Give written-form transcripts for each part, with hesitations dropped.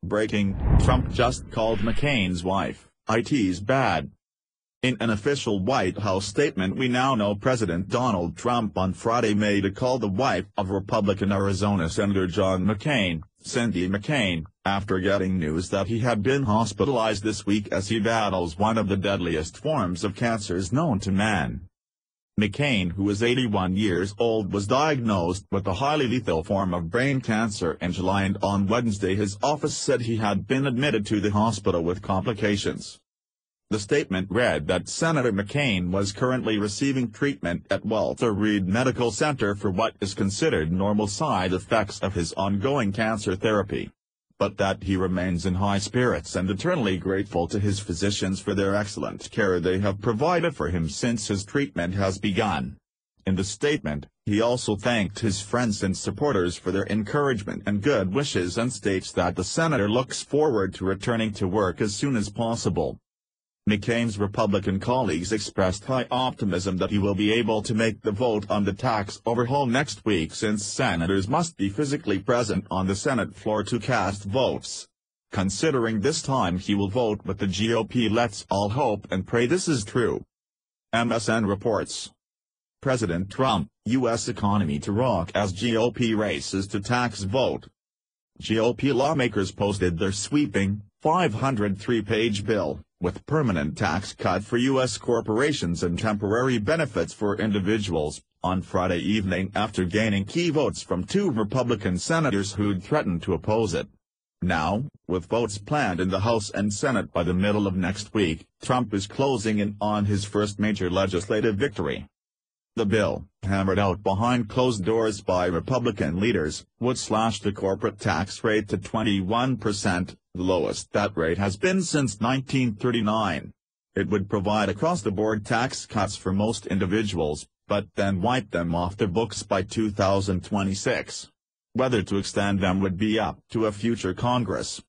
Breaking: Trump just called McCain's wife, "IT's bad." In an official White House statement, we now know President Donald Trump on Friday made a call the wife of Republican Arizona Senator John McCain, Cindy McCain, after getting news that he had been hospitalized this week as he battles one of the deadliest forms of cancers known to man. McCain, who is 81 years old, was diagnosed with a highly lethal form of brain cancer in July, and on Wednesday his office said he had been admitted to the hospital with complications. The statement read that Senator McCain was currently receiving treatment at Walter Reed Medical Center for what is considered normal side effects of his ongoing cancer therapy, but that he remains in high spirits and eternally grateful to his physicians for their excellent care they have provided for him since his treatment has begun. In the statement, he also thanked his friends and supporters for their encouragement and good wishes and states that the senator looks forward to returning to work as soon as possible. McCain's Republican colleagues expressed high optimism that he will be able to make the vote on the tax overhaul next week, since senators must be physically present on the Senate floor to cast votes. Considering this time he will vote with the GOP, let's all hope and pray this is true. MSN reports. President Trump, U.S. economy to rock as GOP races to tax vote. GOP lawmakers posted their sweeping, 503-page bill, with permanent tax cut for U.S. corporations and temporary benefits for individuals, on Friday evening after gaining key votes from two Republican senators who'd threatened to oppose it. Now, with votes planned in the House and Senate by the middle of next week, Trump is closing in on his first major legislative victory. The bill, hammered out behind closed doors by Republican leaders, would slash the corporate tax rate to 21%, the lowest that rate has been since 1939. It would provide across-the-board tax cuts for most individuals, but then wipe them off the books by 2026. Whether to extend them would be up to a future Congress.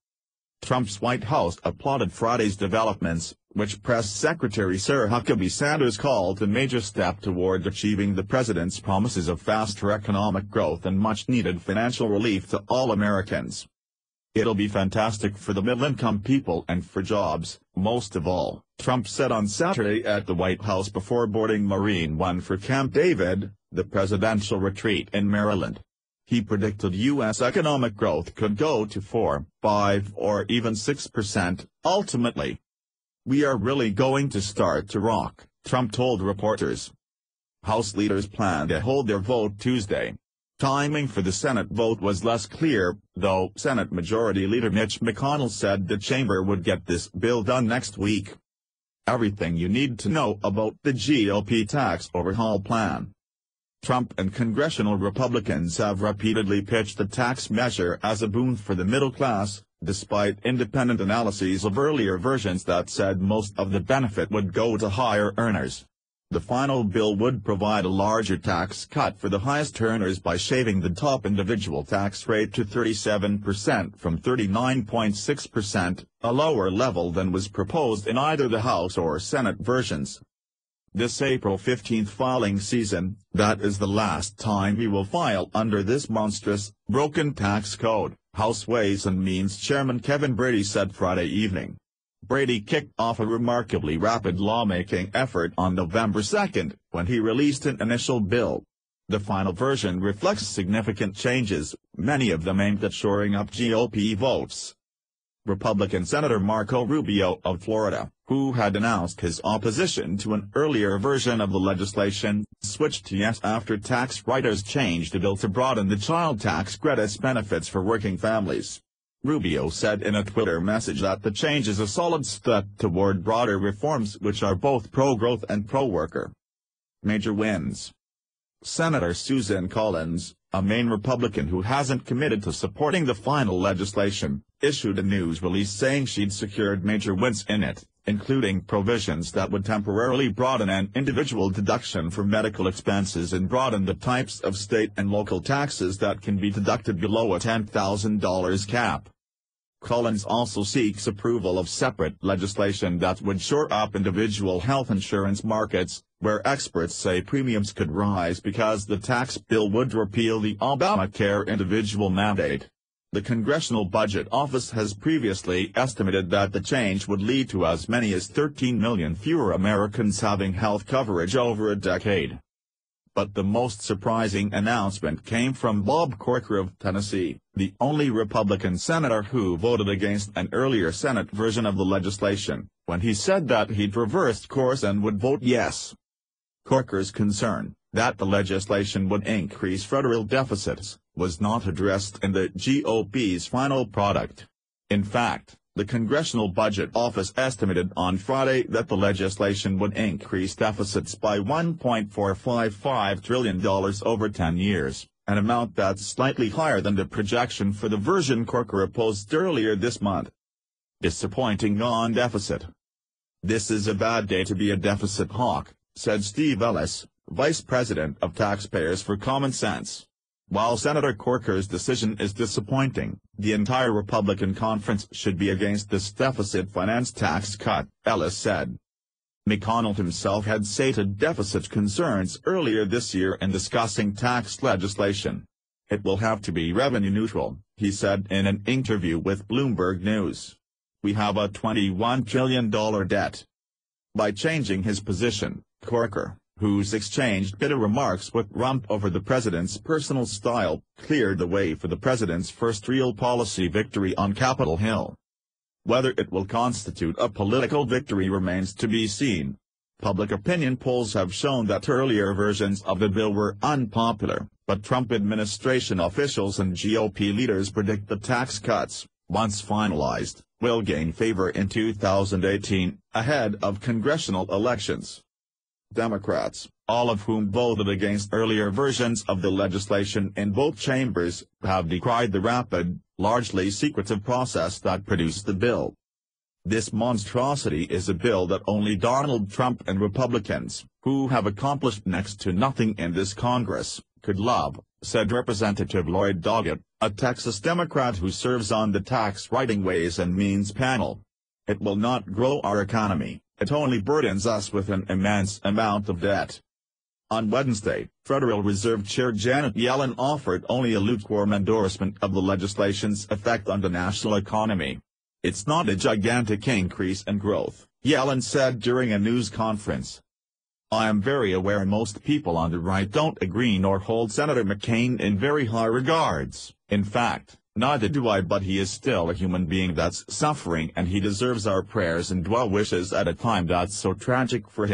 Trump's White House applauded Friday's developments, which Press Secretary Sarah Huckabee Sanders called a major step toward achieving the president's promises of faster economic growth and much-needed financial relief to all Americans. "It'll be fantastic for the middle-income people and for jobs, most of all," Trump said on Saturday at the White House before boarding Marine One for Camp David, the presidential retreat in Maryland. He predicted U.S. economic growth could go to 4, 5, or even 6%, ultimately. "We are really going to start to rock," Trump told reporters. House leaders plan to hold their vote Tuesday. Timing for the Senate vote was less clear, though Senate Majority Leader Mitch McConnell said the chamber would get this bill done next week. Everything you need to know about the GOP tax overhaul plan. Trump and congressional Republicans have repeatedly pitched the tax measure as a boon for the middle class, despite independent analyses of earlier versions that said most of the benefit would go to higher earners. The final bill would provide a larger tax cut for the highest earners by shaving the top individual tax rate to 37% from 39.6%, a lower level than was proposed in either the House or Senate versions. This April 15th filing season, that is the last time we will file under this monstrous, broken tax code, House Ways and Means Chairman Kevin Brady said Friday evening. Brady kicked off a remarkably rapid lawmaking effort on November 2, when he released an initial bill. The final version reflects significant changes, many of them aimed at shoring up GOP votes. Republican Senator Marco Rubio of Florida, who had announced his opposition to an earlier version of the legislation, switched to yes after tax writers changed the bill to broaden the child tax credit's benefits for working families. Rubio said in a Twitter message that the change is a solid step toward broader reforms which are both pro-growth and pro-worker. Major wins. Senator Susan Collins, a Maine Republican who hasn't committed to supporting the final legislation, issued a news release saying she'd secured major wins in it, including provisions that would temporarily broaden an individual deduction for medical expenses and broaden the types of state and local taxes that can be deducted below a $10,000 cap. Collins also seeks approval of separate legislation that would shore up individual health insurance markets, where experts say premiums could rise because the tax bill would repeal the Obamacare individual mandate. The Congressional Budget Office has previously estimated that the change would lead to as many as 13 million fewer Americans having health coverage over a decade. But the most surprising announcement came from Bob Corker of Tennessee, the only Republican senator who voted against an earlier Senate version of the legislation, when he said that he'd reversed course and would vote yes. Corker's concern, that the legislation would increase federal deficits, was not addressed in the GOP's final product. In fact, the Congressional Budget Office estimated on Friday that the legislation would increase deficits by $1.455 trillion over 10 years, an amount that's slightly higher than the projection for the version Corker opposed earlier this month. Disappointing on deficit. "This is a bad day to be a deficit hawk," said Steve Ellis, Vice President of Taxpayers for Common Sense. While Senator Corker's decision is disappointing, the entire Republican conference should be against this deficit finance tax cut, Ellis said. McConnell himself had stated deficit concerns earlier this year in discussing tax legislation. "It will have to be revenue neutral," he said in an interview with Bloomberg News. "We have a $21 trillion debt." By changing his position, Corker, who's exchanged bitter remarks with Trump over the president's personal style, cleared the way for the president's first real policy victory on Capitol Hill. Whether it will constitute a political victory remains to be seen. Public opinion polls have shown that earlier versions of the bill were unpopular, but Trump administration officials and GOP leaders predict the tax cuts, once finalized, will gain favor in 2018, ahead of congressional elections. Democrats, all of whom voted against earlier versions of the legislation in both chambers, have decried the rapid, largely secretive process that produced the bill. "This monstrosity is a bill that only Donald Trump and Republicans, who have accomplished next to nothing in this Congress, could love," said Representative Lloyd Doggett, a Texas Democrat who serves on the Tax Writing Ways and Means panel. "It will not grow our economy. It only burdens us with an immense amount of debt." On Wednesday, Federal Reserve Chair Janet Yellen offered only a lukewarm endorsement of the legislation's effect on the national economy. "It's not a gigantic increase in growth," Yellen said during a news conference. "I am very aware most people on the right don't agree nor hold Senator McCain in very high regards. In fact, neither do I, but he is still a human being that's suffering and he deserves our prayers and well wishes at a time that's so tragic for him."